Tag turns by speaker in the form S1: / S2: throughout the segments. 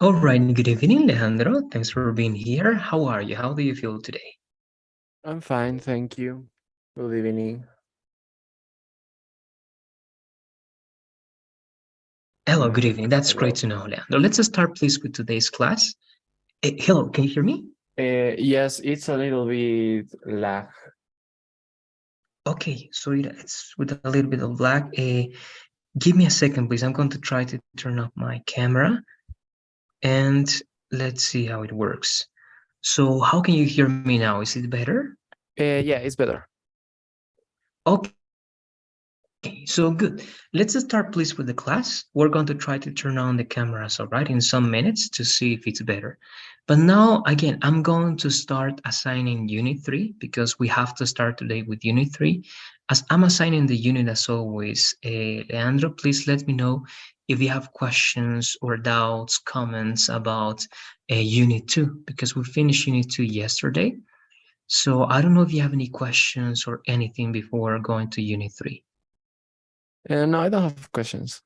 S1: All right, good evening, Alejandro. Thanks for being here. How are you? How do you feel today?
S2: I'm fine, thank you. Good evening.
S1: Hello, good evening. That's great
S2: Hello.
S1: to know, Alejandro. Let's start, please, with today's class. Hello, can you hear me?
S2: Yes, it's a little bit lag.
S1: Okay, so it's with a little bit of lag. Give me a second, please. I'm going to try to turn off my camera and let's see how it works. So, how can you hear me now? Is it better?
S2: Yeah, it's better.
S1: Okay, so good. Let's start, please, with the class. We're going to try to turn on the cameras, all right, in some minutes to see if it's better. But now, again, I'm going to start assigning Unit 3 because we have to start today with Unit 3. As I'm assigning the unit as always, Leandro, please let me know if you have questions or doubts, comments about Unit 2 because we finished Unit 2 yesterday. So I don't know if you have any questions or anything before going to Unit 3.
S2: No, I don't have questions.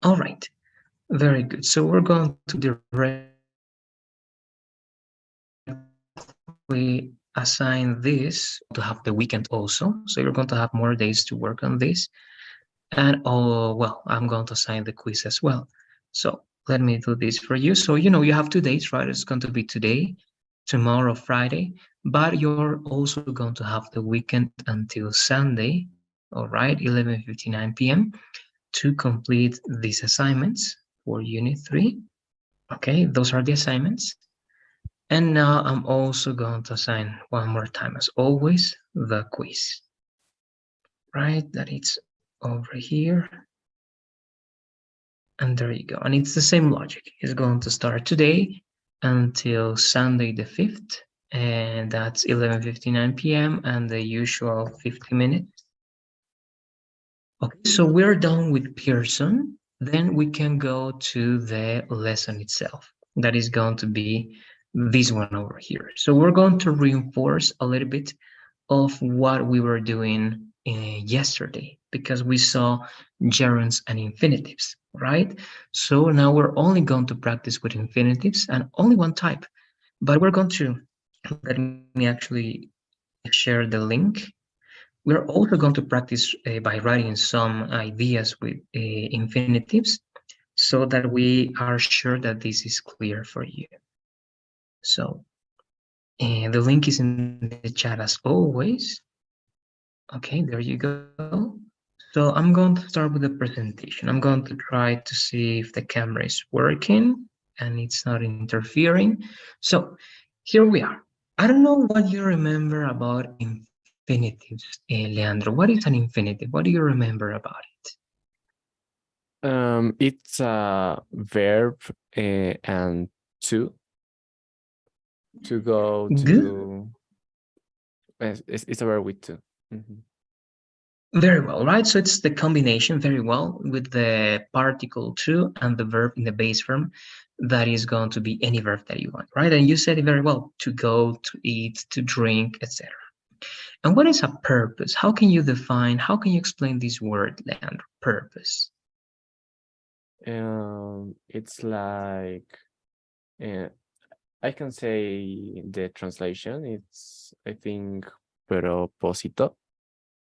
S1: All right, very good. So we're going to directly assign this to have the weekend also. So you're going to have more days to work on this. And oh, well, I'm going to assign the quiz as well. So let me do this for you. So, you have 2 days, right? It's going to be today, tomorrow, Friday, but you're also going to have the weekend until Sunday, all right, 11:59 p.m. to complete these assignments for Unit 3. Okay, those are the assignments. And now I'm also going to assign one more time, as always, the quiz, right? That it's over here. And there you go. And it's the same logic. It's going to start today until Sunday the 5th. And that's 11:59 p.m. and the usual 50 minutes. Okay, so we're done with Pearson. Then we can go to the lesson itself. That is going to be this one over here. So we're going to reinforce a little bit of what we were doing yesterday because we saw gerunds and infinitives, right? So now we're only going to practice with infinitives and only one type. But we're going to, let me actually share the link. We're also going to practice by writing some ideas with infinitives so that we are sure that this is clear for you. So the link is in the chat as always. Okay, there you go. So I'm going to start with the presentation. I'm going to try to see if the camera is working and it's not interfering. So here we are. I don't know what you remember about infinitives, Leandro. What is an infinitive? What do you remember about it?
S2: It's a verb and to go
S1: Good.
S2: to. It's a verb with to. Mhm.
S1: Very well, right? So it's the combination very well with the particle to and the verb in the base form that is going to be any verb that you want, right? And you said it very well, to go, to eat, to drink, etc. And what is a purpose? How can you explain this word, Leandro? Purpose.
S2: It's like uh, I can say the translation. It's I think propósito.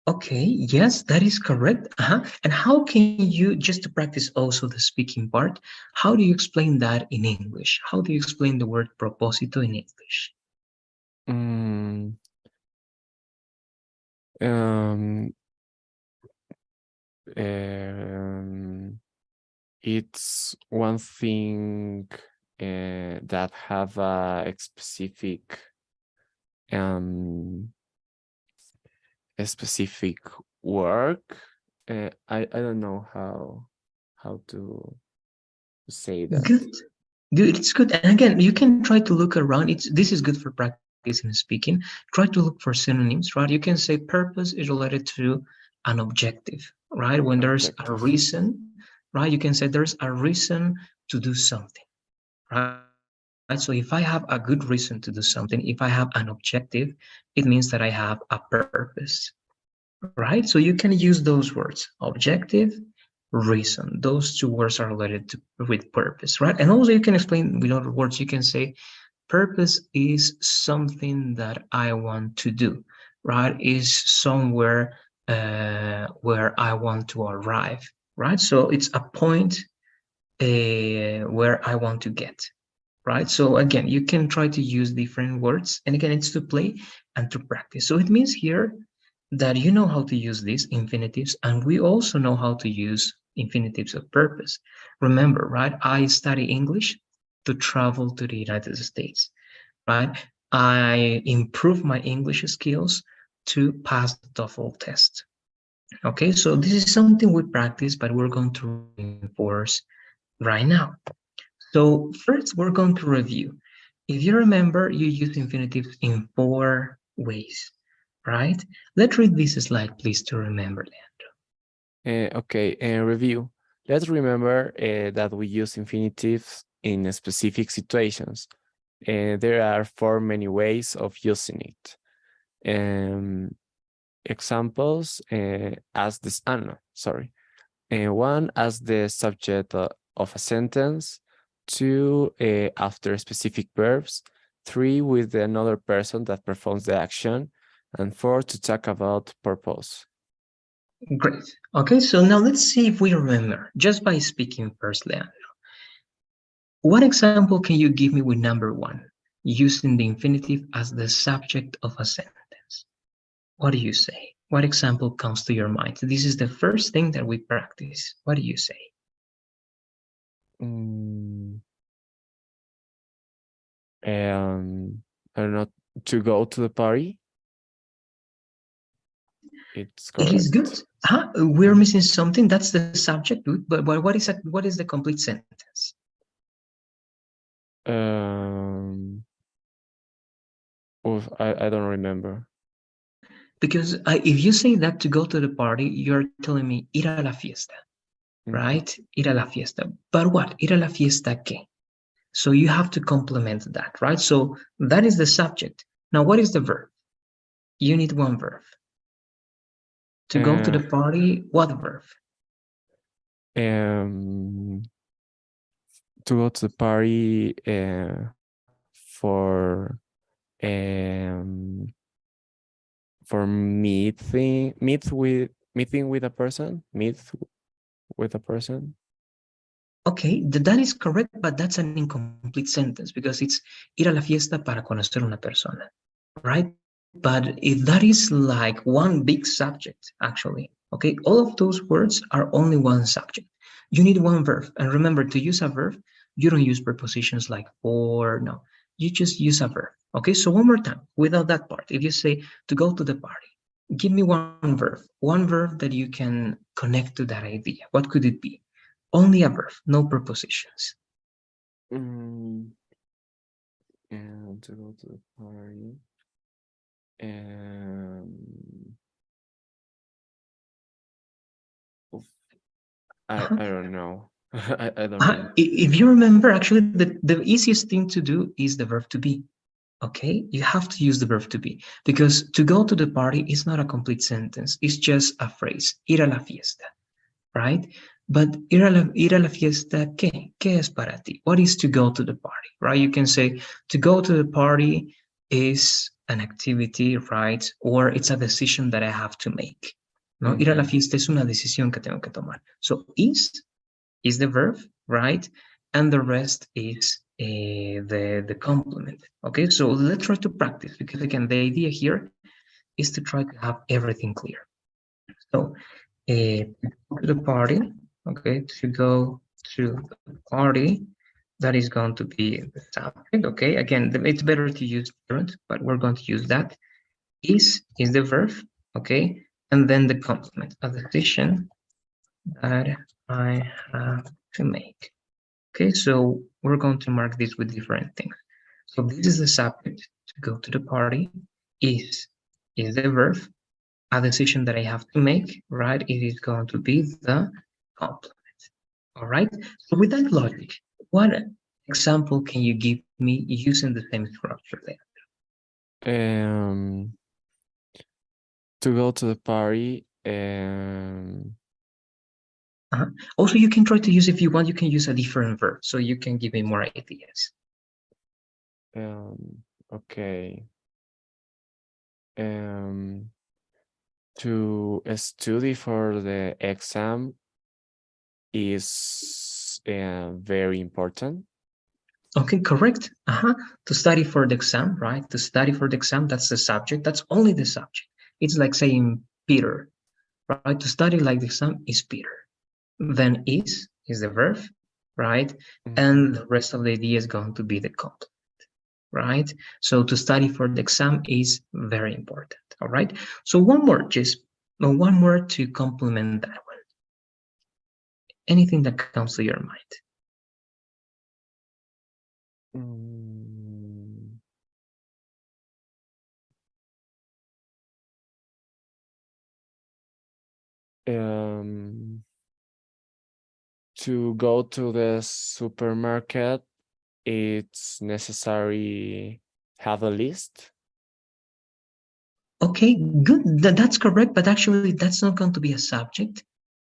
S1: Okay, yes, that is correct. And how can you, just to practice also the speaking part, how do you explain that in English? How do you explain the word propósito in English?
S2: Mm, um, um, it's one thing that have um, a specific work. I don't know how to say that.
S1: Good. Good. It's good. And again, you can try to look around. This is good for practicing speaking. Try to look for synonyms, right? You can say purpose is related to an objective, right? When there's a
S2: Objective.
S1: reason, right? You can say there's a reason to do something, right? So if I have a good reason to do something, if I have an objective, it means that I have a purpose, right? So you can use those words, objective, reason. Those two words are related to with purpose, right? And also you can explain with other words. You can say purpose is something that I want to do, right? Is somewhere where I want to arrive, right? So it's a point where I want to get, right? So again, you can try to use different words, and again, it's to play and to practice. So it means here that you know how to use these infinitives, and we also know how to use infinitives of purpose. Remember, right? I study English to travel to the United States, right? I improve my English skills to pass the TOEFL test. Okay, so this is something we practice, but we're going to reinforce right now. So first, we're going to review. If you remember, you use infinitives in 4 ways, right? Let's read this slide, please, to remember that.
S2: Okay, review. Let's remember that we use infinitives in specific situations. There are 4 many ways of using it. Examples as this, no, sorry. 1 as the subject of a sentence, 2 after specific verbs, 3 with another person that performs the action, and 4 to talk about purpose.
S1: Great. Okay, so now let's see if we remember, just by speaking first, Leandro. What example can you give me with number 1, using the infinitive as the subject of a sentence? What do you say? What example comes to your mind? This is the first thing that we practice. What do you say?
S2: I don't know, to go to the party. It's correct.
S1: It is good. We're missing something. That's the subject, but what is the complete sentence?
S2: I don't remember.
S1: Because if you say that to go to the party, you're telling me ir a la fiesta, right? Ir a la fiesta. But what? Ir a la fiesta qué? So you have to complement that, right? So that is the subject. Now, what is the verb? You need one verb. To go to the party, what verb?
S2: To go to the party for meeting with a person,
S1: Okay, that is correct, but that's an incomplete sentence because it's ir a la fiesta para conocer una persona, right? But if that is like one big subject, actually, okay, all of those words are only one subject. You need one verb. And remember, to use a verb, you don't use prepositions like for, no. You just use a verb. Okay, so one more time, without that part. If you say to go to the party, give me one verb that you can connect to that idea. What could it be? Only a verb, no prepositions.
S2: And to go to the party. I don't know. I don't know.
S1: If you remember, actually, the easiest thing to do is the verb to be. Okay, you have to use the verb to be because to go to the party is not a complete sentence. It's just a phrase, ir a la fiesta, right? But ir a la fiesta, ¿qué? ¿Qué es para ti? What is to go to the party, right? You can say to go to the party is an activity, right? Or it's a decision that I have to make. No, ir a la fiesta es una decisión que tengo que tomar. So is the verb, right? And the rest is the complement. Okay, so let's try to practice because again, the idea here is to try to have everything clear. So to the party, okay, to go to the party, that is going to be the subject. Okay, again, it's better to use parent, but we're going to use that. Is the verb, okay, and then the complement, a decision that I have to make. Okay, so we're going to mark this with different things. So this is the subject, to go to the party, is the verb, a decision that I have to make, right? It is going to be the complement. All right, so with that logic, what example can you give me using the same structure there?
S2: To go to the party,
S1: Also, you can try to use, if you want, you can use a different verb, so you can give me more ideas.
S2: Okay. To study for the exam is very important.
S1: Okay, correct. To study for the exam, right? To study for the exam, that's the subject. That's only the subject. It's like saying Peter, right? To study like the exam is Peter. Then is the verb, right?
S2: Mhm.
S1: And the rest of the idea is going to be the complement, right? So to study for the exam is very important, all right? So one more, just one more to complement that one. Anything that comes to your mind.
S2: Mm, um, to go to the supermarket, it's necessary have a list.
S1: Okay, good. That's correct, but actually that's not going to be a subject.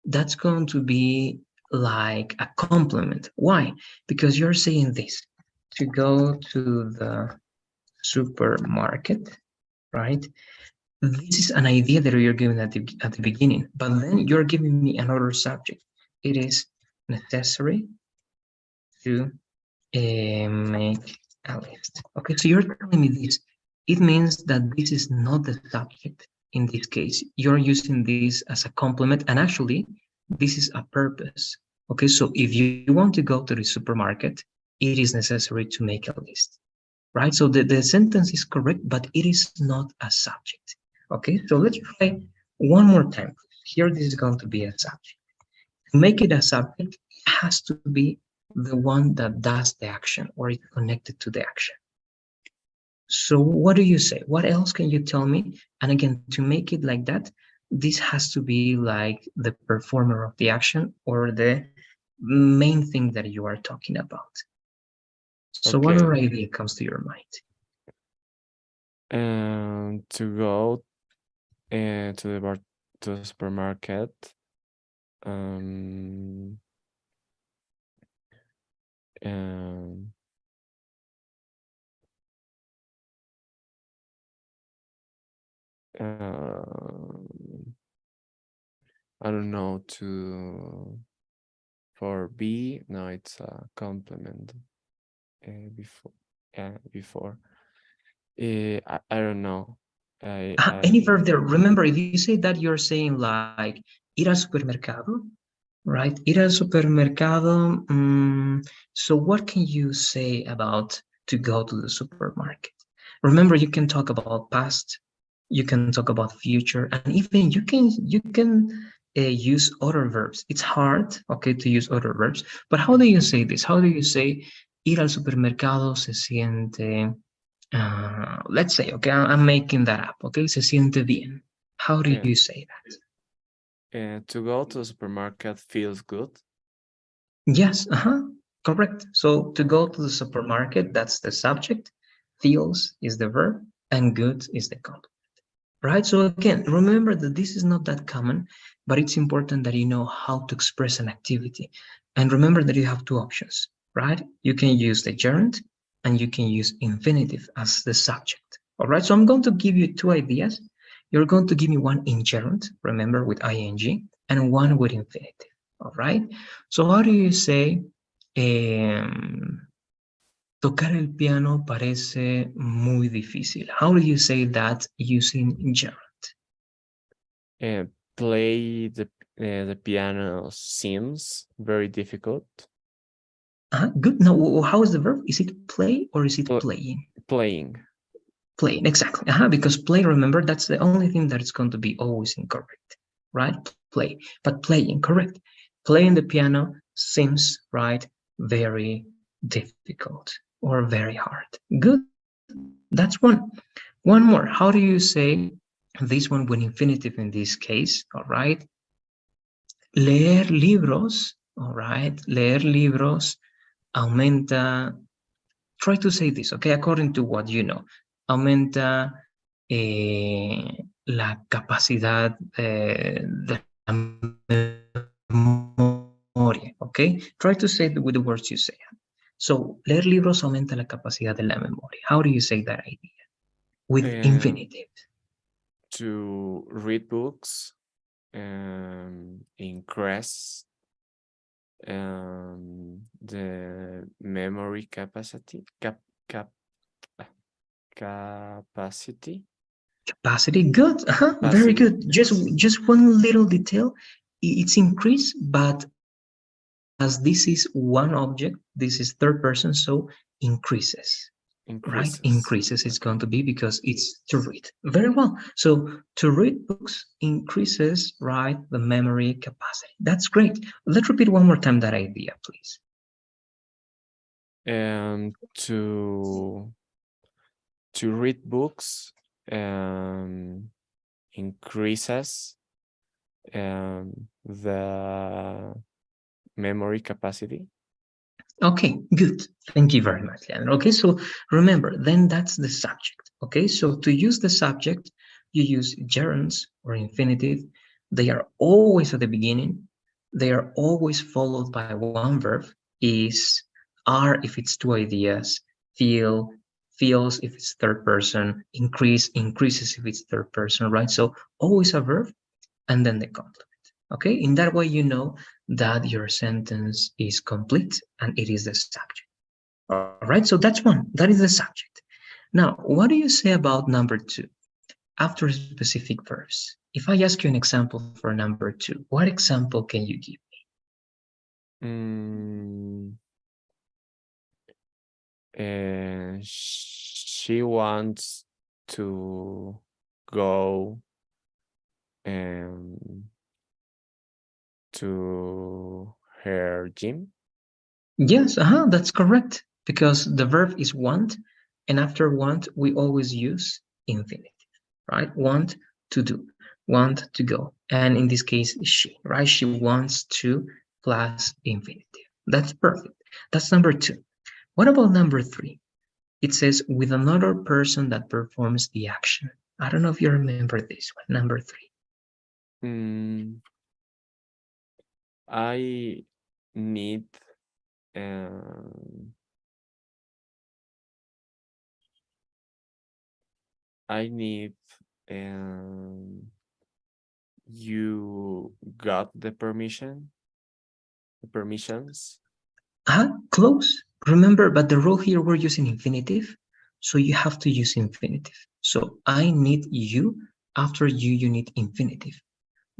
S1: That's going to be like a complement. Why? Because you're saying this, to go to the supermarket, right? This is an idea that you're giving at the beginning, but then you're giving me another subject. It is necessary to make a list. Okay, so you're telling me this. It means that this is not the subject in this case. You're using this as a complement, and actually, this is a purpose. Okay, so if you want to go to the supermarket, it is necessary to make a list, right? So the sentence is correct, but it is not a subject. Okay, so let's try one more time. Here, this is going to be a subject. To make it a subject, it has to be the one that does the action or is connected to the action. So what do you say? What else can you tell me? And again, to make it like that, this has to be like the performer of the action or the main thing that you are talking about. So what other
S2: Okay.
S1: idea comes to your mind?
S2: And to go to the bar to the supermarket. Um, um, um, I don't know, to for B. No, it's a complement. Before, before. I don't know.
S1: Any
S2: I
S1: verb there. Remember, if you say that, you're saying like ir al supermercado, right? Ir al supermercado. So what can you say about to go to the supermarket? Remember, you can talk about past, you can talk about future, and even you can use other verbs. It's hard, okay, to use other verbs. But how do you say this? How do you say ir al supermercado se siente? Let's say, okay, I'm making that up, okay? Se siente bien. How do
S2: uh,
S1: you say that?
S2: to go to the supermarket feels good.
S1: Yes, correct. So to go to the supermarket, that's the subject, feels is the verb, and good is the complement, right? So again, remember that this is not that common, but it's important that you know how to express an activity. And remember that you have two options, right? You can use the gerund and you can use infinitive as the subject. All right, so I'm going to give you two ideas. You're going to give me one in gerund, remember, with ing, and one with infinitive. All right, so how do you say tocar el piano parece muy difícil? How do you say that using gerund?
S2: Uh, play the piano seems very difficult.
S1: Good. Now, how is the verb? Is it play or is it
S2: Pl
S1: playing?
S2: playing.
S1: Playing, exactly. Because play, remember, that's the only thing that is going to be always incorrect, right? Play, but playing, correct. Playing the piano seems, right, very difficult or very hard. Good. That's one. One more. How do you say this one with infinitive in this case? All right. Leer libros, all right. Leer libros aumenta. Try to say this, okay, according to what you know. Aumenta la capacidad de la memoria okay? Try to say it with the words you say. So, leer libros aumenta la capacidad de la memoria. How do you say that idea? With
S2: And
S1: infinitive.
S2: to read books increase the memory capacity capacity
S1: Capacity, good. Very
S2: capacity.
S1: good. Just one little detail. It's increased, but as this is one object, this is third person, so increases. Right?
S2: Increases.
S1: Increases it's
S2: Okay.
S1: going to be because it's to read. Very well. So to read books increases, right, the memory capacity. That's great. Let's repeat one more time that idea, please.
S2: And to read books increases the memory capacity.
S1: Okay, good. Thank you very much, Leandro. Okay, so remember, then that's the subject. Okay, so to use the subject, you use gerunds or infinitive. They are always at the beginning. They are always followed by one verb. Is, are if it's two ideas, feel, feels if it's third person, increase, increases if it's third person, right? So always a verb and then the complement. Okay, in that way, you know that your sentence is complete and it is the subject. All right, so that's one, that is the subject. Now, what do you say about number two? After specific verbs. If I ask you an example for number two, what example can you give?
S2: Mm, she wants to go um, to her gym.
S1: Yes, that's correct. Because the verb is want, and after want, we always use infinitive, right? Want to do, want to go. And in this case, she, right? She wants to plus infinitive. That's perfect. That's number two. What about number three? It says with another person that performs the action. I don't know if you remember this one, number three.
S2: Mm, I need um, I need you got the permissions.
S1: Close. Remember, but the rule here we're using infinitive, so you have to use infinitive. So I need you. After you need infinitive.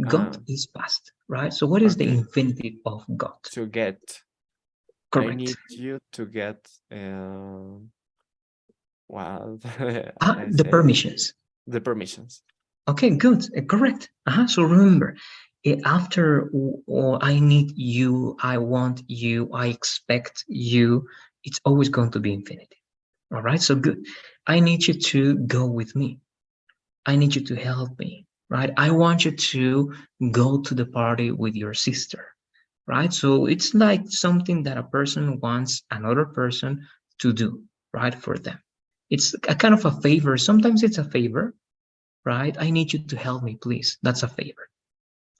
S1: Got
S2: Ah,
S1: is past, right? So what is the
S2: okay.
S1: infinitive of got?
S2: To get, I
S1: Correct.
S2: need you to get what I
S1: The
S2: say
S1: permissions.
S2: the permissions.
S1: Okay, good. Correct. So remember, after I need you, I want you, I expect you, it's always going to be infinitive. All right, so good. I need you to go with me. I need you to help me, right? I want you to go to the party with your sister, right? So it's like something that a person wants another person to do, right, for them. It's a kind of a favor. Sometimes it's a favor, right? I need you to help me, please. That's a favor,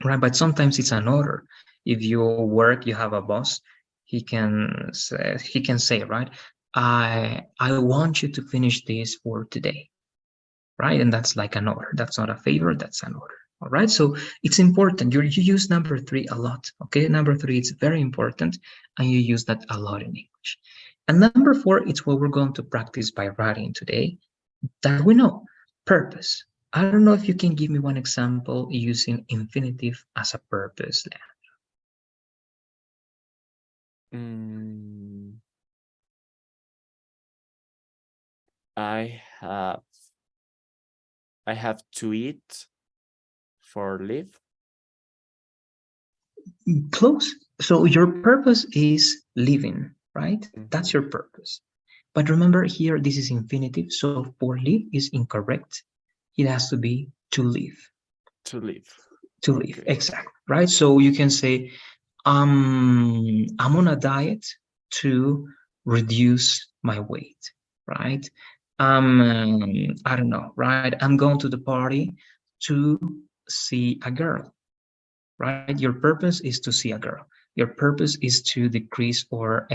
S1: right? But sometimes it's an order. If you work, you have a boss, he can say, right? I want you to finish this for today, right? And that's like an order. That's not a favor, that's an order. All right. So it's important. You use number three a lot. Okay. Number three, it's very important. And you use that a lot in English. And number four, it's what we're going to practice by writing today that we know purpose. I don't know if you can give me one example using infinitive as a purpose.
S2: Mm, I have I have to eat for live.
S1: Close. So your purpose is living, right? That's
S2: Mhm.
S1: your purpose. But remember here, this is infinitive. So for live is incorrect. It has to be to live.
S2: To live.
S1: To live,
S2: Okay.
S1: exactly. Right. So you can say, I'm on a diet to reduce my weight. Right. I don't know. Right. I'm going to the party to see a girl. Right. Your purpose is to see a girl. Your purpose is to decrease or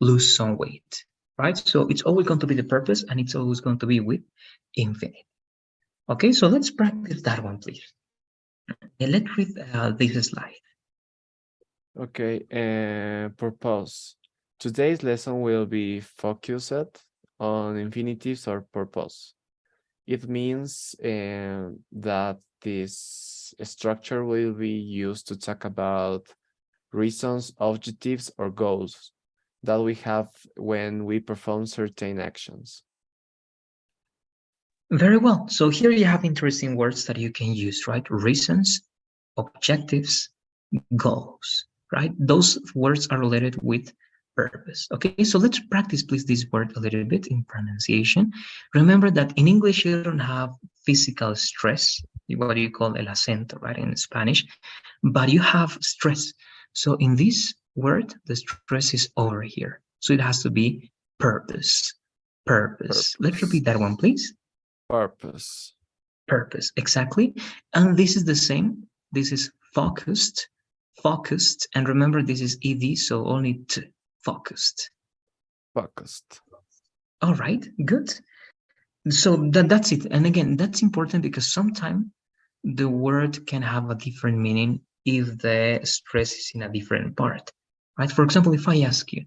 S1: lose some weight, right? So it's always going to be the purpose, and it's always going to be with infinite. Okay, so let's practice that one, please. Let's read this slide.
S2: Okay, purpose. Today's lesson will be focused on infinitives or purpose. It means that this structure will be used to talk about reasons, objectives, or goals that we have when we perform certain actions.
S1: Very well. So here you have interesting words that you can use, right? Reasons, objectives, goals, right? Those words are related with purpose. Okay, so let's practice, please, this word a little bit in pronunciation. Remember that in English, you don't have physical stress, what you call el acento, right, in Spanish, but you have stress. So in this word, the stress is over here. So it has to be purpose. Purpose. Let's repeat
S2: Purpose.
S1: that one, please.
S2: Purpose.
S1: Purpose, exactly. And this is the same. This is focused, focused. And remember, this is ed, so only t, focused.
S2: Focused.
S1: All right, good. So that's it. And again, that's important because sometimes the word can have a different meaning if the stress is in a different part, right? For example, if I ask you,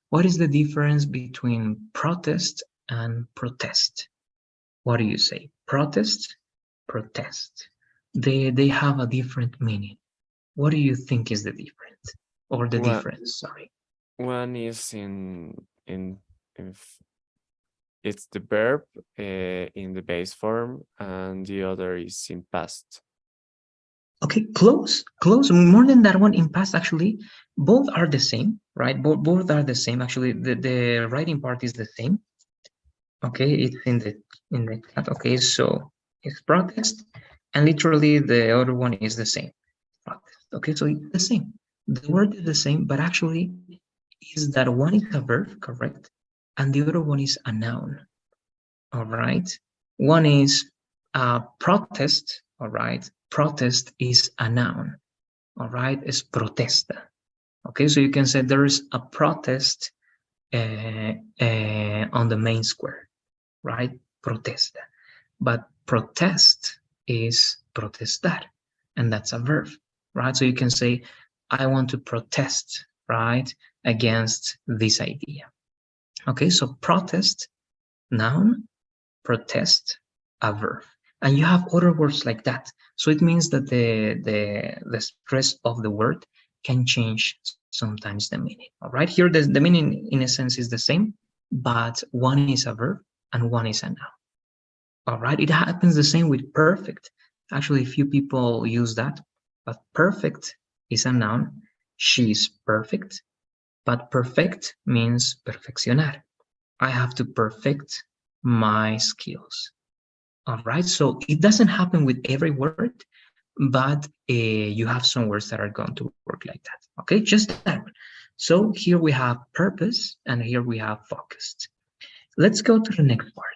S1: what is the difference between protest and protest? What do you say? Protest, protest. They have a different meaning. What do you think is the difference? Or the
S2: One,
S1: difference, sorry.
S2: one is in it's the verb in the base form, and the other is in past.
S1: Okay, close, close. More than that one in past, actually, both are the same, right? Both are the same. Actually, the writing part is the same. Okay, it's in the chat. Okay, so it's protest, and literally the other one is the same. Protest. Okay, so it's the same. The word is the same, but actually is that one is a verb, correct? And the other one is a noun. All right. One is protest. All right. Protest is a noun. All right. It's protesta. Okay. So you can say there is a protest on the main square, right? Protesta. But protest is protestar, and that's a verb, right? So you can say, I want to protest, right, against this idea. Okay. So protest, noun, protest, a verb. And you have other words like that. So it means that the stress of the word can change sometimes the meaning. All right, here the meaning in a sense is the same, but one is a verb and one is a noun. All right, it happens the same with perfect. Actually, few people use that, but perfect is a noun. She is perfect, but perfect means perfeccionar. I have to perfect my skills. All right, so it doesn't happen with every word, but you have some words that are going to work like that. Okay, just that one. So here we have purpose and here we have focused. Let's go to the next part.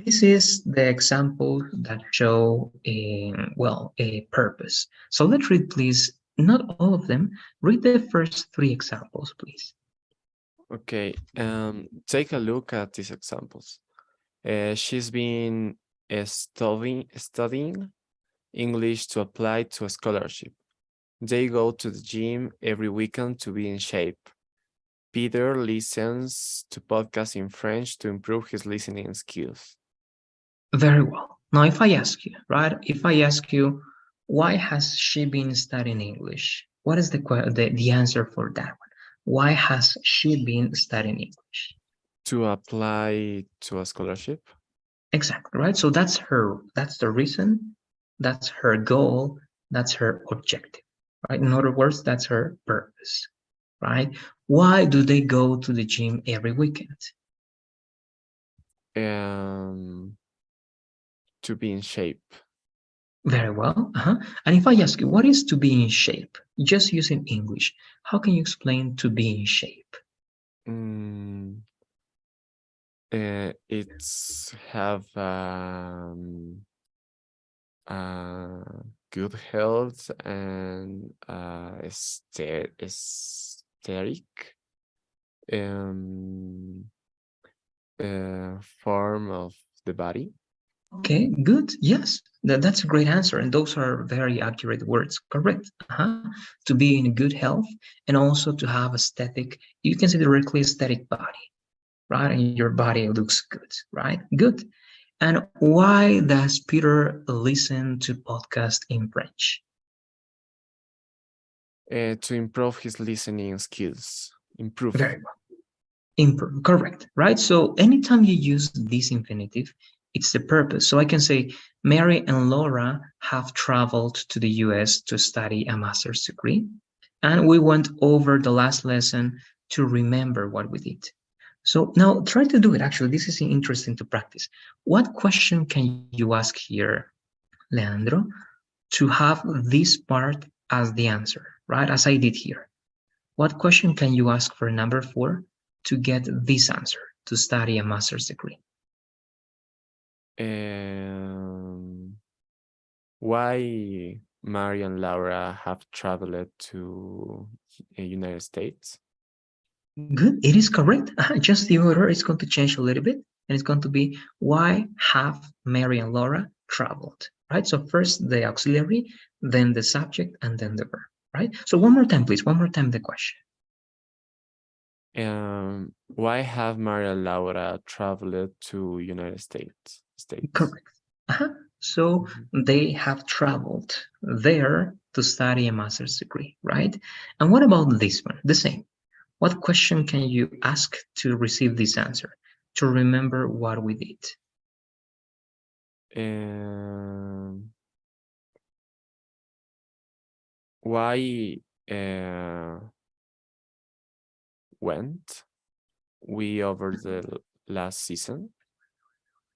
S1: This is the example that show well, a purpose. So let's read, please, not all of them. Read the first three examples, please.
S2: Okay, take a look at these examples. She's been studying English to apply to a scholarship. They go to the gym every weekend to be in shape. Peter listens to podcasts in French to improve his listening skills.
S1: Very well. Now, if I ask you, right, if I ask you, why has she been studying English? What is the answer for that one? Why has she been studying English?
S2: To apply to a scholarship?
S1: Exactly, right? So that's the reason, that's her goal, that's her objective, right? In other words, that's her purpose, right? Why do they go to the gym every weekend?
S2: Um, to be in shape.
S1: Very well. And if I ask you, what is to be in shape? Just using English, how can you explain to be in shape?
S2: Mm, it's have uh, good health and aesthetic um, form of the body.
S1: Okay, good. Yes, that's a great answer. And those are very accurate words. Correct. To be in good health and also to have aesthetic, you can say directly aesthetic body, right? And your body looks good, right? Good. And why does Peter listen to podcast in French?
S2: To improve his listening skills. Improve.
S1: Very well. Improve. Correct. Right. So anytime you use this infinitive, it's the purpose. So I can say Mary and Laura have traveled to the US to study a master's degree. And we went over the last lesson to remember what we did. So now try to do it. Actually, this is interesting to practice. What question can you ask here, Leandro, to have this part as the answer, right? As I did here. What question can you ask for number 4 to get this answer to study a master's degree?
S2: Why Mary and Laura have traveled to United States?
S1: Good, it is correct. Just the order is going to change a little bit, and it's going to be why have Mary and Laura traveled, right? So first the auxiliary, then the subject, and then the verb, right? So one more time, please. One more time the question.
S2: Why have Mary and Laura traveled to United States?
S1: Correct. So they have traveled there to study a master's degree, right? And what about this one? The same. What question can you ask to receive this answer? To remember what we did.
S2: Why went we over the last season?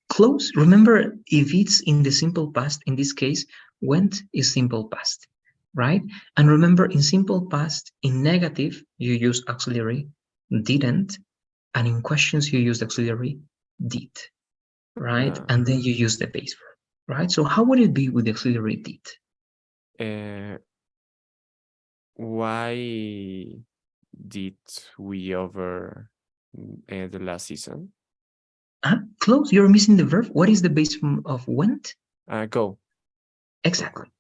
S1: Close. Remember, if it's in the simple past, in this case, went is simple past, right? And remember, in simple past, in negative, you use auxiliary, didn't, and in questions, you use auxiliary, did, right? And then you use the base verb, right? So how would it be with the auxiliary did?
S2: Why did we over the last season?
S1: Close. You're missing the verb. What is the base form of went?
S2: Go.
S1: Exactly.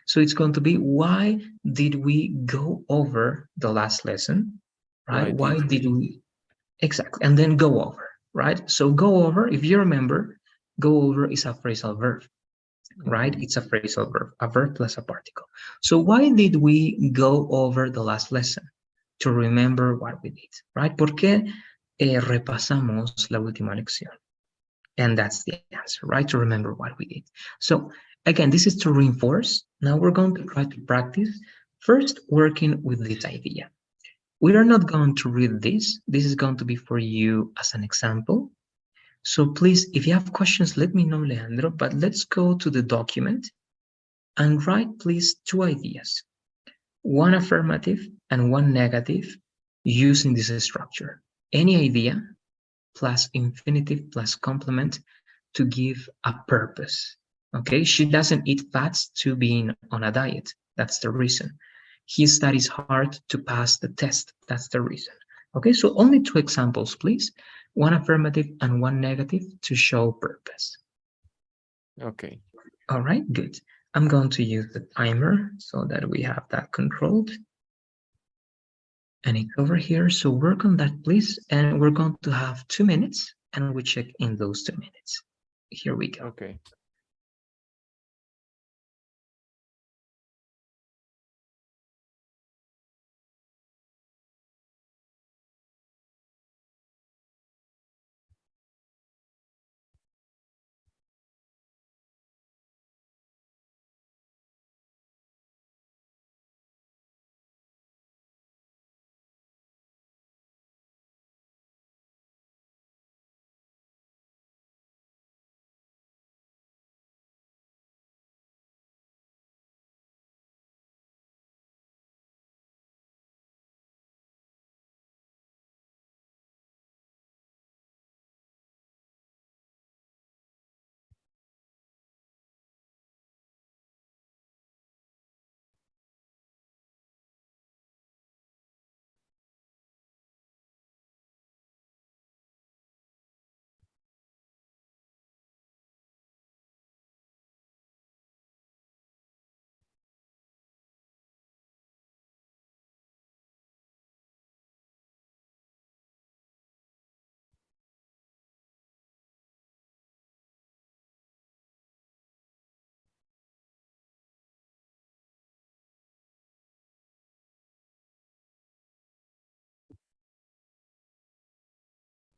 S1: So it's going to be why did we go over the last lesson, right? Why did we? Exactly. And then go over, right? So go over, if you remember, go over is a phrasal verb, right? It's a phrasal verb, a verb plus a particle. So why did we go over the last lesson? To remember what we did, right? ¿Por qué repasamos la última lección? And that's the answer, right? To remember what we did. So again, this is to reinforce. Now we're going to try to practice first working with this idea. We are not going to read this. This is going to be for you as an example. So please, if you have questions, let me know, Leandro, but let's go to the document and write, please, 2 ideas, one affirmative and one negative using this structure. Any idea plus infinitive plus complement to give a purpose. Okay, she doesn't eat fats to being on a diet. That's the reason. He studies hard to pass the test. That's the reason. Okay, so only 2 examples, please. One affirmative and one negative to show purpose.
S2: Okay.
S1: All right, good. I'm going to use the timer so that we have that controlled. And it's over here, so work on that, please. And we're going to have 2 minutes, and we check in those 2 minutes. Here we go.
S2: Okay.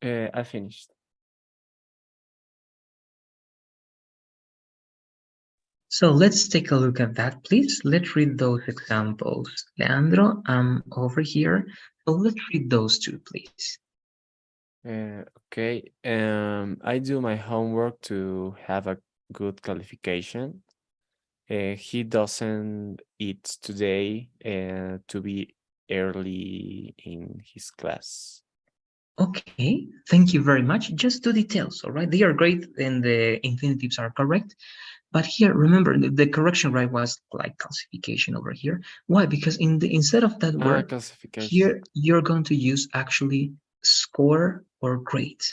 S2: I finished.
S1: So let's take a look at that, please. Let's read those examples. Leandro, I'm over here. So let's read those two, please.
S2: Okay. I do my homework to have a good qualification. He doesn't eat today to be early in his class.
S1: Okay, thank you very much. Just two details, all right? They are great and the infinitives are correct. But here, remember, the correction right was like calcification over here. Why? Because instead of that
S2: Ah,
S1: word,
S2: classification.
S1: here you're going to use actually score or grade.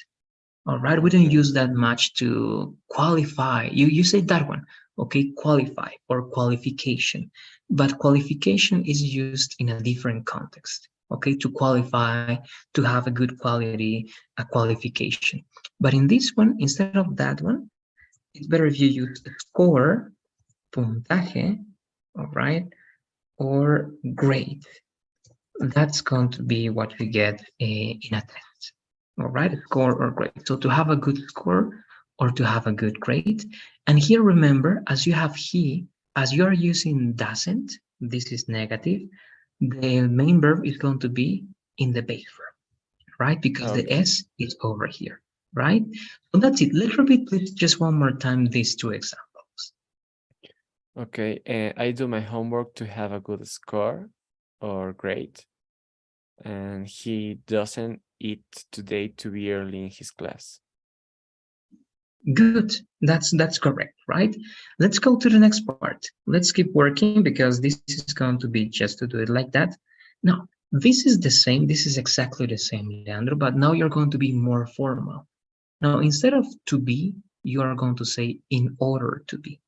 S1: All right, we don't
S2: Okay.
S1: use that much to qualify. You say that one, okay? Qualify or qualification, but qualification is used in a different context. Okay, to qualify, to have a good quality, a qualification. But in this one, instead of that one, it's better if you use score, puntaje, all right, or grade. That's going to be what you get in a test. All right, score or grade. So to have a good score or to have a good grade. And here, remember, as you have he, as you are using doesn't, this is negative, the main verb is going to be in the base verb, right? Because the
S2: Okay.
S1: S is over here, right? So that's it. Let's repeat, please, just one more time these two examples.
S2: Okay. I do my homework to have a good score or grade. And he doesn't eat today to be early in his class.
S1: Good. That's correct, right? Let's go to the next part. Let's keep working because this is going to be just to do it like that. Now, this is the same. This is exactly the same, Leandro, but now you're going to be more formal. Now, instead of to be, you are going to say in order to be.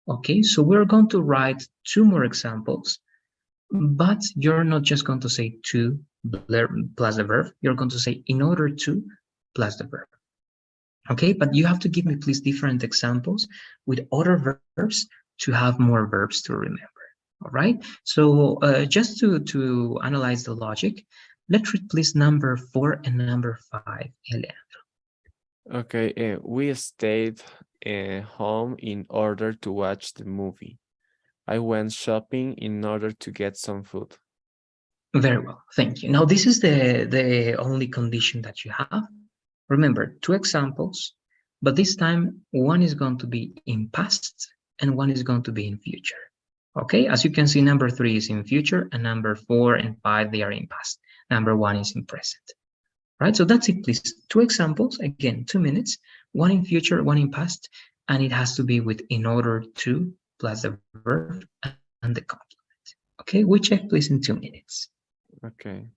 S1: Okay, so we're going to write two more examples, but you're not just going to say to plus the verb. You're going to say in order to plus the verb. Okay, but you have to give me please different examples with other verbs to have more verbs to remember. All right, so just to analyze the logic, let's read please number 4 and number 5, Elia.
S2: Okay, we stayed home in order to watch the movie. I went shopping in order to get some food.
S1: Very well, thank you. Now this is the only condition that you have. Remember, two examples, but this time one is going to be in past and one is going to be in future. Okay, as you can see, number 3 is in future and number 4 and 5, they are in past. Number 1 is in present. Right, so that's it, please. Two examples, again, 2 minutes, one in future, one in past, and it has to be with in order to plus the verb and the complement. Okay, we check please in 2 minutes.
S2: Okay.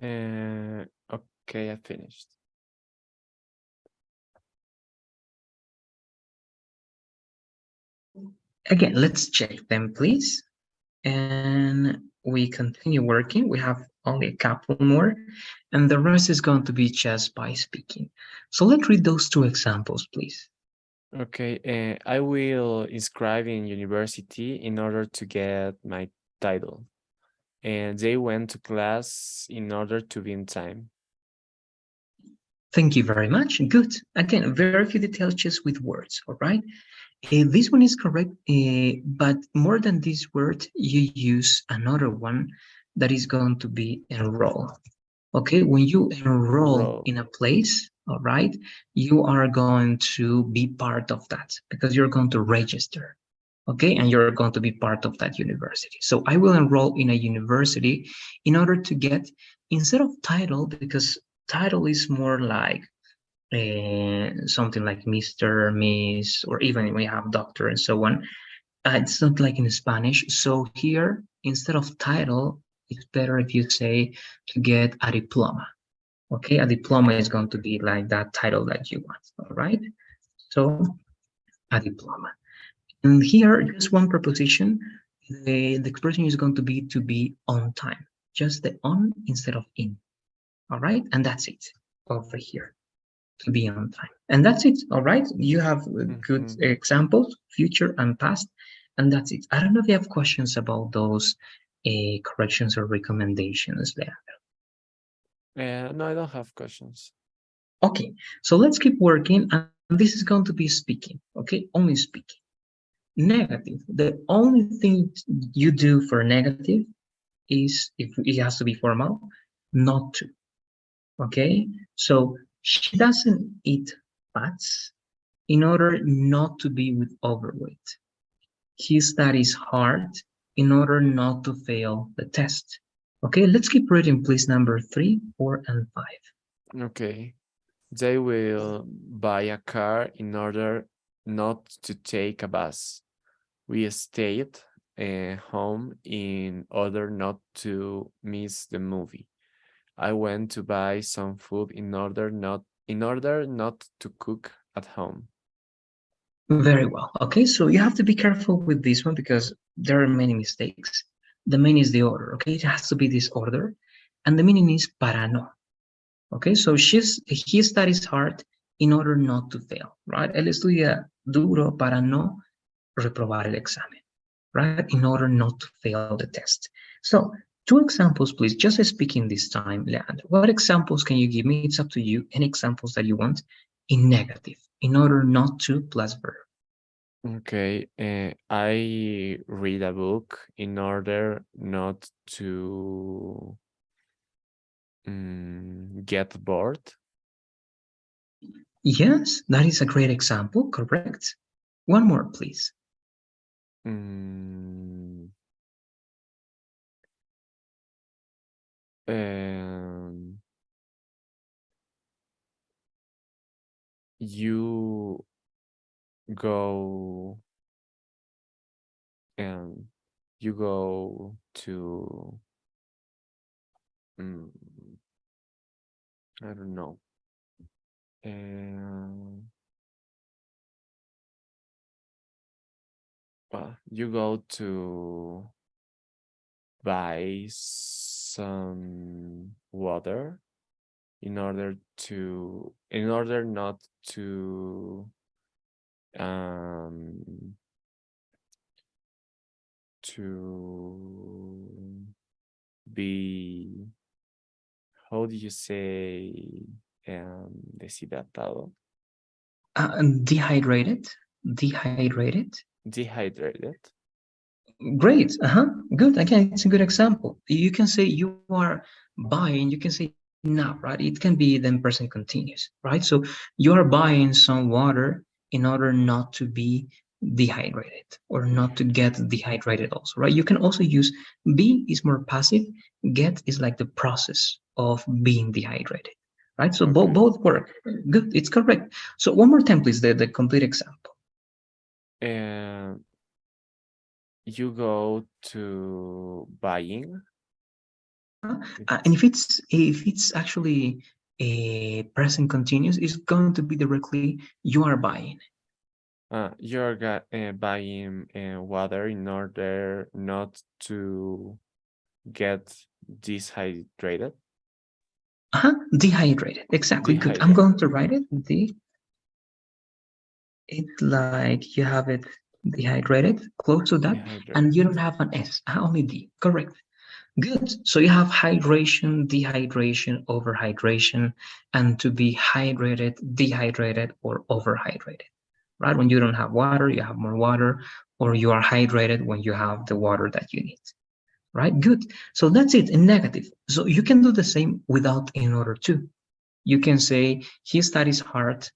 S2: Okay, I finished.
S1: Again, let's check them, please. And we continue working. We have only a couple more, and the rest is going to be just by speaking. So let's read those two examples, please.
S2: Okay, I will inscribe in university in order to get my title. And they went to class in order to be in time.
S1: Thank you very much. Good. Again, very few details just with words, all right? This one is correct, but more than this word, you use another one that is going to be enroll. Okay, when you enroll
S2: Roll.
S1: in a place, all right, you are going to be part of that because you're going to register, okay, and you're going to be part of that university. So I will enroll in a university in order to get, instead of title, because title is more like something like Mr., Miss, or even we have doctor and so on. It's not like in Spanish. So here, instead of title, it's better if you say to get a diploma. Okay, a diploma is going to be like that title that you want. All right. So a diploma. And here, just one preposition. The expression is going to be on time. Just the on instead of in. All right, and that's it over here. To be on time. And that's it. All right. You have good
S2: Mhm.
S1: examples, future and past, and that's it. I don't know if you have questions about those corrections or recommendations there.
S2: No, I don't have questions.
S1: Okay, so let's keep working, and this is going to be speaking. Okay, only speaking. Negative. The only thing you do for negative is, if it has to be formal, not to. Okay, so she doesn't eat fats in order not to be with overweight. He studies hard in order not to fail the test. Okay, let's keep reading, please, number 3, 4, and 5.
S2: Okay. They will buy a car in order not to take a bus. We stayed home in order not to miss the movie. I went to buy some food in order not to cook at home.
S1: Very well. Okay, so you have to be careful with this one because there are many mistakes. The main is the order. Okay, it has to be this order, and the meaning is para no. Okay, so he studies hard in order not to fail, right? Él estudia duro para no reprobar el examen, right? In order not to fail the test. So, two examples, please, just speaking this time, Leandro. What examples can you give me? It's up to you. Any examples that you want in negative, in order not to plus verb.
S2: Okay, I read a book in order not to get bored.
S1: Yes, that is a great example. Correct. One more, please.
S2: Mm, um, you go and you go to mm, I don't know. Um, you go to buy some water in order not um to be, how do you say, deshidratado,
S1: Dehydrated. Dehydrated.
S2: dehydrated.
S1: Great. Good. Again, it's a good example. You can say you are buying, you can say now, right? It can be then person continues, right? So you are buying some water in order not to be dehydrated or not to get dehydrated also, right? You can also use be is more passive, get is like the process of being dehydrated, right? So
S2: Okay.
S1: both work. Good. It's correct. So one more time, please, the complete example.
S2: And you go to buying
S1: And if it's actually a present continuous, it's going to be directly you are buying.
S2: You're buying water in order not to get dehydrated.
S1: Dehydrated. Exactly. Good. I'm
S2: Dehydrated.
S1: going to write it. It's like you have it dehydrated, close to that,
S2: Dehydrated.
S1: and you don't have an S, only D. Correct. Good. So you have hydration, dehydration, overhydration, and to be hydrated, dehydrated, or overhydrated. Right? When you don't have water, you have more water, or you are hydrated when you have the water that you need. Right? Good. So that's it in negative. So you can do the same without in order to. You can say he studies hard.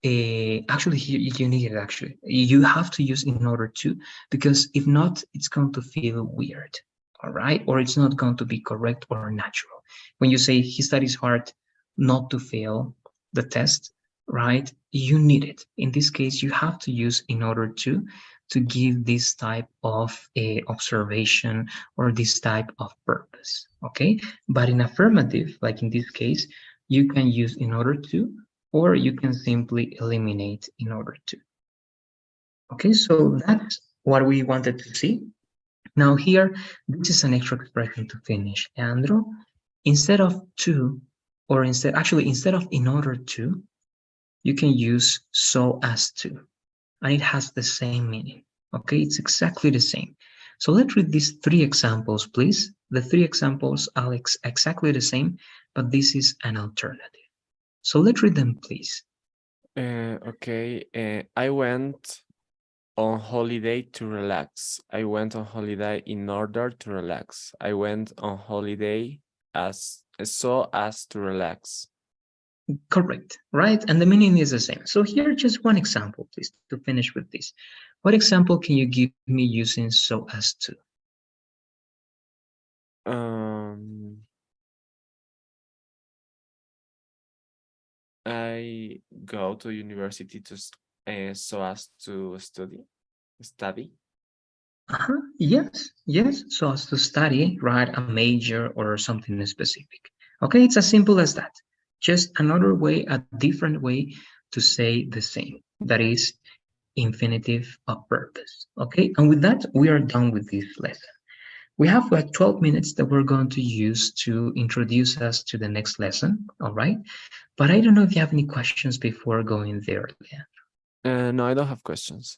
S1: Actually, you need it. Actually, you have to use in order to, because if not, it's going to feel weird. All right, or it's not going to be correct or natural. When you say he studies hard not to fail the test, right? You need it. In this case, you have to use in order to give this type of a observation or this type of purpose. Okay, but in affirmative, like in this case, you can use in order to, or you can simply eliminate in order to. Okay, so that's what we wanted to see. Now here, this is an extra expression to finish, Andrew. Instead of to, or instead of in order to, you can use so as to, and it has the same meaning. Okay, it's exactly the same. So let's read these three examples, please. The three examples are exactly the same, but this is an alternative. So let's read them, please.
S2: Okay. I went on holiday to relax. I went on holiday in order to relax. I went on holiday as so as to relax.
S1: Correct, right? And the meaning is the same. So here, just one example, please, to finish with this. What example can you give me using so as to?
S2: Um, I go to university to so as to study.
S1: Yes. So as to study, right, a major or something specific. Okay, it's as simple as that. Just another way, a different way to say the same. That is infinitive of purpose. Okay, and with that, we are done with this lesson. We have like 12 minutes that we're going to use to introduce us to the next lesson, all right? But I don't know if you have any questions before going there, Leah.
S2: No, I don't have questions.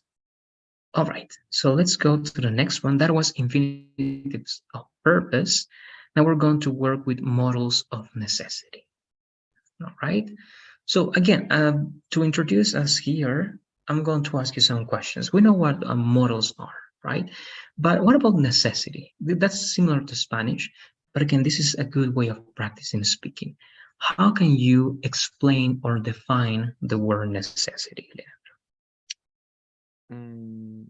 S1: All right, so let's go to the next one. That was infinitives of purpose. Now we're going to work with models of necessity. All right. So again, to introduce us here, I'm going to ask you some questions. We know what models are, right? But what about necessity? That's similar to Spanish, but again, this is a good way of practicing speaking. How can you explain or define the word necessity?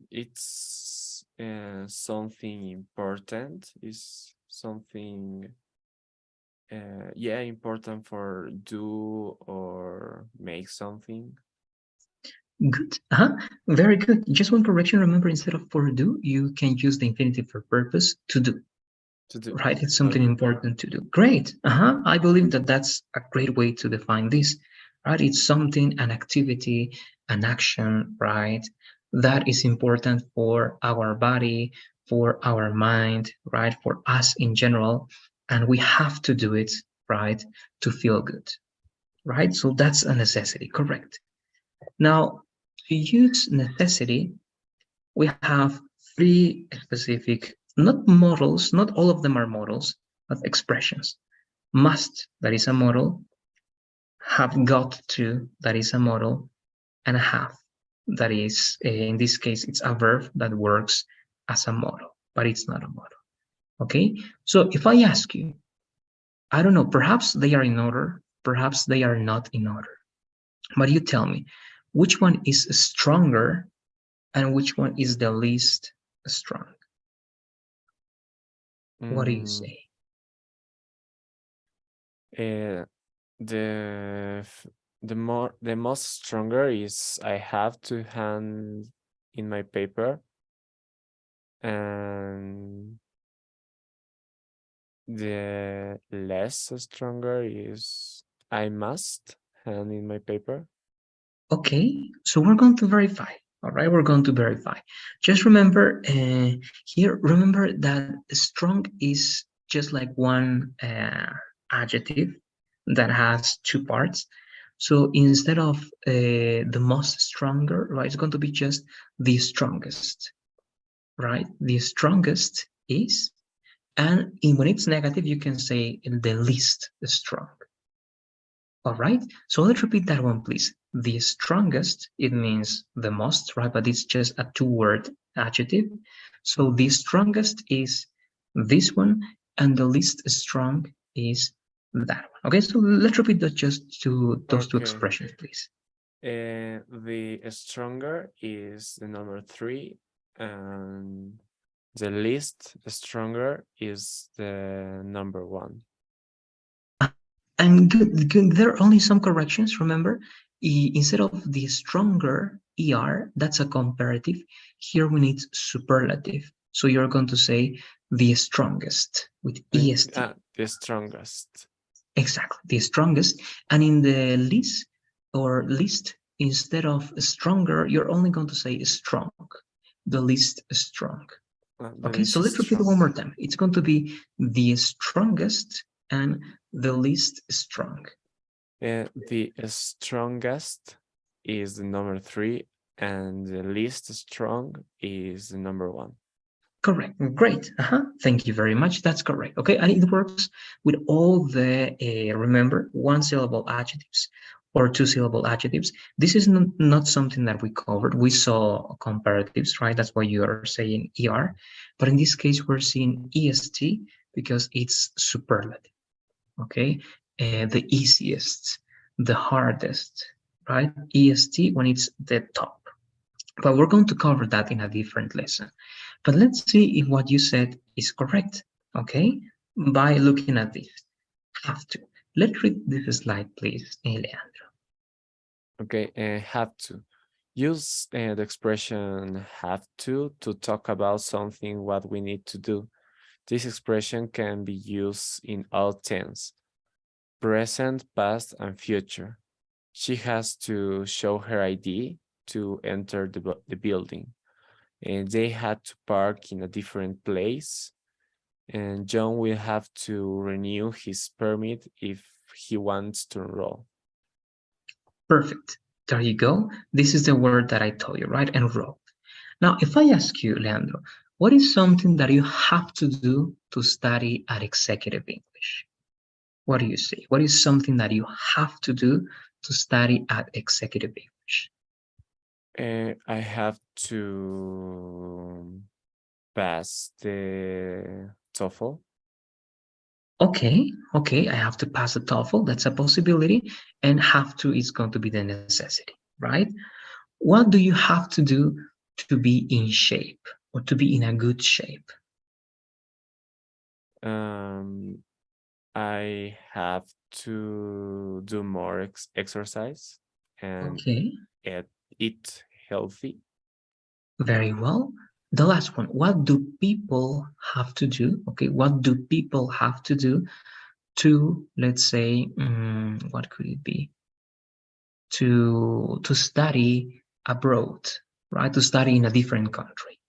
S2: It's something important. Is something yeah, important for do or make something
S1: Good. Very good. Just one correction. Remember, instead of for do, you can use the infinitive for purpose to do.
S2: to do.
S1: Right, it's something
S2: Okay.
S1: important to do. Great. I believe that that's a great way to define this. Right, it's something, an activity, an action, right, that is important for our body, for our mind, right, for us in general, and we have to do it, right, to feel good. Right, so that's a necessity. Correct. Now, to use necessity, we have three specific, not models, not all of them are models, but expressions. Must, that is a model, have got to, that is a model, and have, that is, in this case, it's a verb that works as a model, but it's not a model. Okay? So if I ask you, I don't know, perhaps they are in order, perhaps they are not in order, but you tell me, which one is stronger and which one is the least strong? What do you
S2: Mm,
S1: say?
S2: uh, the the most stronger is I have to hand in my paper, and The less stronger is I must, and in my paper.
S1: Okay, so we're going to verify. All right, we're going to verify. Just remember here, remember that strong is just like one adjective that has two parts. So instead of the most stronger, right, it's going to be just the strongest, right? The strongest is, and when it's negative, you can say the least strong. All right, so let's repeat that one, please. The strongest, it means the most, right? But it's just a two-word adjective. So the strongest is this one, and the least strong is that one. Okay, so let's repeat that just to those two
S2: Okay.
S1: expressions, please.
S2: The stronger is the number 3, and the least stronger is the number 1.
S1: And good, there are only some corrections, remember? Instead of the stronger, ER, that's a comparative. Here we need superlative. So you're going to say the strongest with EST.
S2: The strongest.
S1: Exactly, the strongest. And in the list or list, instead of stronger, you're only going to say strong, the least strong.
S2: The
S1: Okay, so
S2: least
S1: let's repeat it
S2: strong.
S1: one more time. It's going to be the strongest and the least strong.
S2: The strongest is the number 3, and the least strong is the number 1.
S1: Correct. Great. Thank you very much. That's correct. Okay, and it works with all the remember, one syllable adjectives or two syllable adjectives. This is not something that we covered. We saw comparatives, right? That's why you are saying ER. But in this case, we're seeing EST because it's superlative. Okay, the easiest, the hardest, right? EST when it's the top. But we're going to cover that in a different lesson. But let's see if what you said is correct, okay? By looking at this. Have to. Let's read this slide, please, Leandro.
S2: Okay, have to. Use the expression have to talk about something what we need to do. This expression can be used in all tense, present, past, and future. She has to show her ID to enter the building. And they had to park in a different place. And John will have to renew his permit if he wants to enroll.
S1: Perfect. There you go. This is the word that I told you, right? Enroll. Now, if I ask you, Leandro, what is something that you have to do to study at Executive English? What do you say? What is something that you have to do to study at Executive English?
S2: I have to pass the TOEFL.
S1: Okay, I have to pass a TOEFL. That's a possibility. And have to is going to be the necessity, right? What do you have to do to be in shape or to be in a good shape?
S2: I have to do more exercise and
S1: Okay,
S2: eat healthy.
S1: very well. The last one, what do people have to do? Okay, what do people have to do to, let's say, what could it be? To study abroad, right? To study in a different country.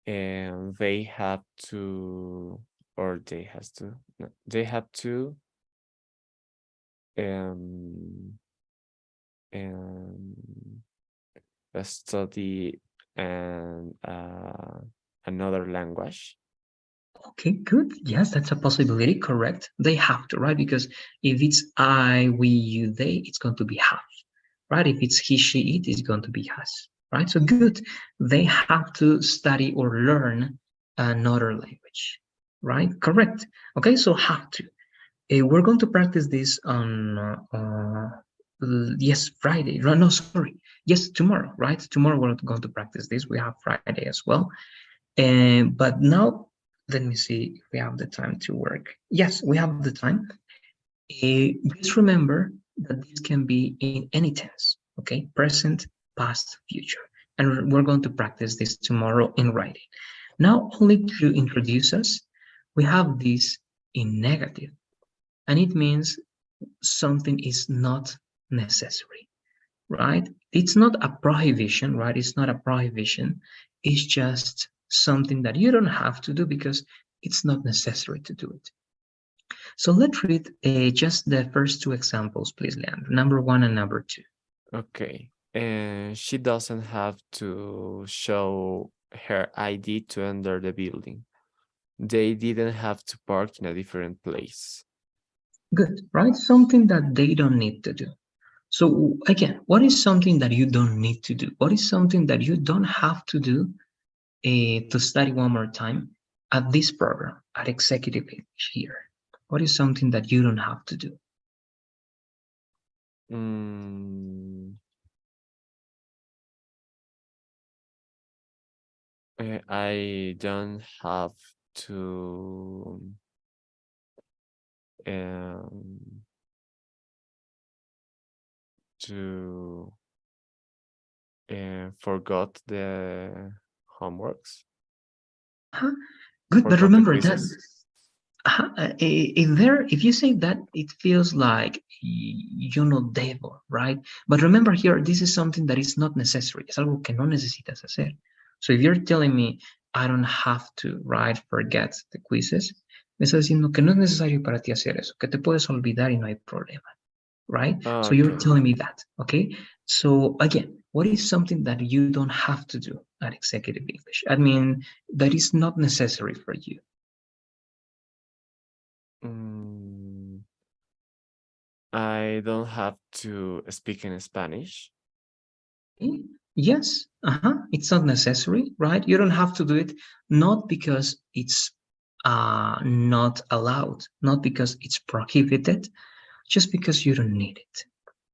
S2: And they have to, or they has to, no, they have to um study and another language.
S1: Okay, good. Yes, that's a possibility. Correct. They have to, right? Because if it's I, we, you, they, it's going to be have, right? If it's he, she, it, it's going to be has, right? So good. They have to study or learn another language, right? Correct. Okay, so have to. We're going to practice this on, yes, Friday. No, sorry. Yes, tomorrow, right? Tomorrow we're going to practice this. We have Friday as well. But now, let me see if we have the time to work. Yes, we have the time. Just remember that this can be in any tense, okay? Present, past, future. And we're going to practice this tomorrow in writing. Now, only to introduce us, we have this in negative, and it means something is not necessary, right? It's not a prohibition, right? It's not a prohibition. It's just something that you don't have to do because it's not necessary to do it. So let's read just the first two examples, please, Leandro. Number one and number two.
S2: Okay. And she doesn't have to show her ID to enter the building. They didn't have to park in a different place.
S1: Good, right? Something that they don't need to do. So again, what is something that you don't need to do? What is something that you don't have to do to study one more time at this program, at Executive English here? What is something that you don't have to do?
S2: I don't have to um, forgot the homeworks,
S1: Good, but
S2: forgot the
S1: remember that
S2: quizzes.
S1: if you say that, it feels like you no debo, right? But remember here, this is something that is not necessary. Es algo que no necesitas hacer. So if you're telling me I don't have to, right, forget the quizzes, me estás diciendo que no es necesario para ti hacer eso, que te puedes olvidar y no hay problema, right? So you're
S2: Okay.
S1: telling me that, okay? So again, what is something that you don't have to do at Executive English? I mean, that is not necessary for you.
S2: I don't have to speak in Spanish.
S1: Yes, it's not necessary, right? You don't have to do it, not because it's not allowed, not because it's prohibited, just because you don't need it,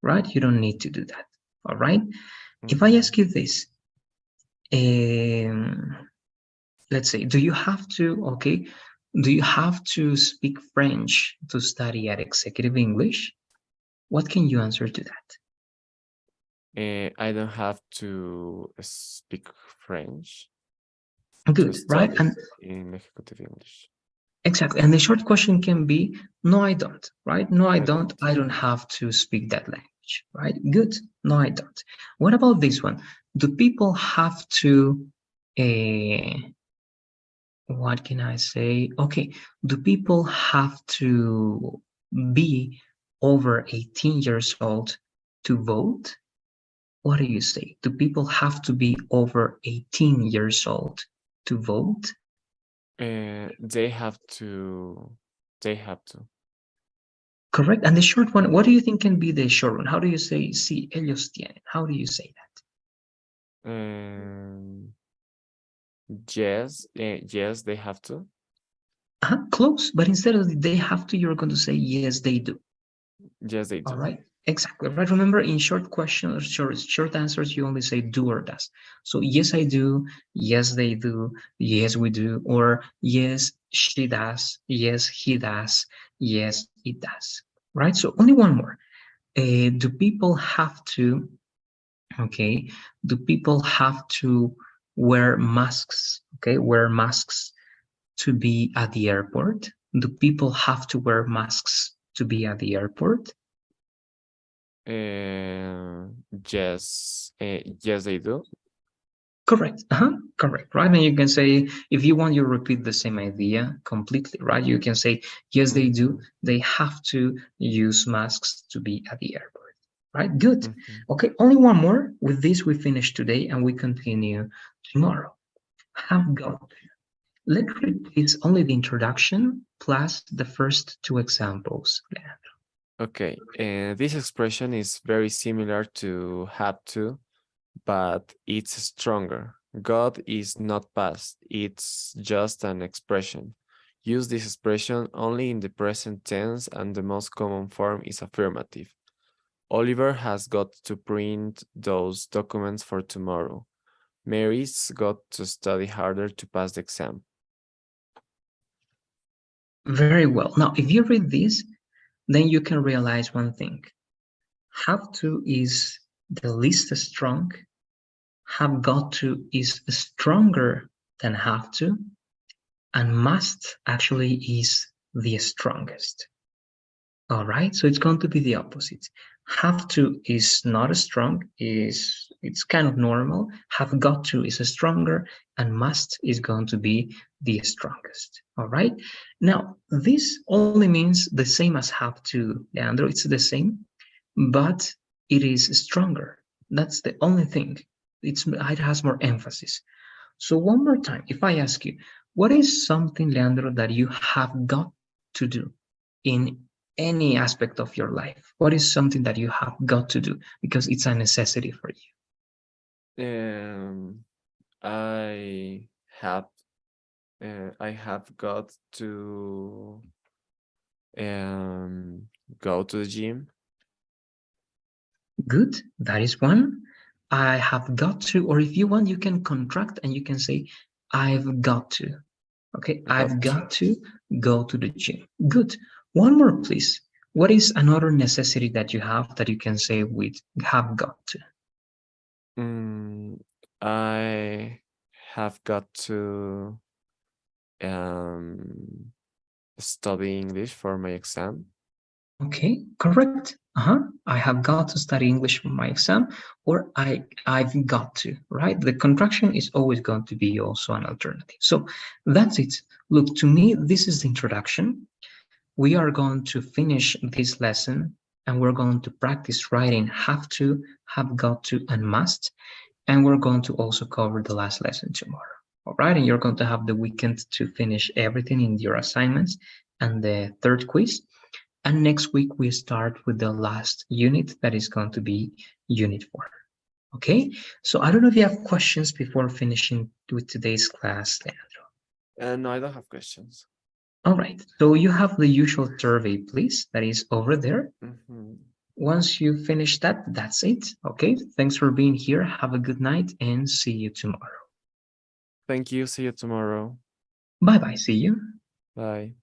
S1: right? You don't need to do that, all right? If I ask you this, let's say, do you have to, okay, do you have to speak French to study at Executive English? What can you answer to that?
S2: I don't have to speak French to
S1: Good, right?
S2: study
S1: And
S2: in Executive English.
S1: exactly. And the short question can be, no, I don't, right? No, I
S2: I
S1: don't.
S2: don't.
S1: I don't have to speak that language, right? Good. No, I don't. What about this one? Do people have to, what can I say? Okay. Do people have to be over 18 years old to vote? What do you say? Do people have to be over 18 years old to vote?
S2: They have to. They have to.
S1: Correct. And the short one, what do you think can be the short one? How do you say, sí, ellos tienen? How do you say that?
S2: Yes, yes, they have to.
S1: Close, but instead of they have to, you're going to say, yes, they do.
S2: Yes, they
S1: All
S2: do.
S1: right. Exactly. Right. Remember, in short questions, short answers, you only say do or does. So, yes, I do. Yes, they do. Yes, we do. Or yes, she does. Yes, he does. Yes, it does. Right. So, only one more. Do people have to, okay, do people have to wear masks, okay, wear masks to be at the airport? Do people have to wear masks to be at the airport?
S2: Yes, yes, they do.
S1: Correct. Correct. Right. And you can say, if you want, you repeat the same idea completely, right? You can say, yes, they do. They have to use masks to be at the airport. Right. Good. Okay. Only one more. With this, we finish today and we continue tomorrow. Have got. Let's read please only the introduction plus the first two examples.
S2: Okay, this expression is very similar to have to, but it's stronger. God is not past, it's just an expression. Use this expression only in the present tense, and the most common form is affirmative. Oliver has got to print those documents for tomorrow. Mary's got to study harder to pass the exam.
S1: Very well. Now, if you read this, then you can realize one thing. Have to is the least strong have got to is stronger than have to, and must actually is the strongest. All right, so it's going to be the opposite. Have to is not strong, is it's kind of normal. Have got to is stronger, and must is going to be the strongest. All right. Now this only means the same as have to, Leandro. It's the same, but it is stronger. That's the only thing. It has more emphasis. So one more time, if I ask you, what is something, Leandro, that you have got to do in any aspect of your life? What is something that you have got to do because it's a necessity for
S2: I have I have got to go to the gym.
S1: Good, that is one. I have got to, or if you want, you can contract and you can say, I've got to. Okay,
S2: I
S1: I've
S2: got to.
S1: got to go to the gym. Good. One more, please. What is another necessity that you have that you can say with have got to?
S2: I have got to study English for my exam.
S1: Okay, correct. I have got to study English for my exam, or I've got to, right? The contraction is always going to be also an alternative. So that's it. Look, to me, this is the introduction. We are going to finish this lesson and we're going to practice writing have to, have got to, and must. And we're going to also cover the last lesson tomorrow. All right, and you're going to have the weekend to finish everything in your assignments and the third quiz. And next week, we start with the last unit that is going to be unit 4. Okay, so I don't know if you have questions before finishing with today's class, Leandro.
S2: No, I don't have questions.
S1: All right, so you have the usual survey, please, that is over there.
S2: Mm-hmm.
S1: Once you finish that, that's it. Okay, thanks for being here. Have a good night and see you tomorrow.
S2: Thank you. See you tomorrow.
S1: Bye bye. See you.
S2: Bye.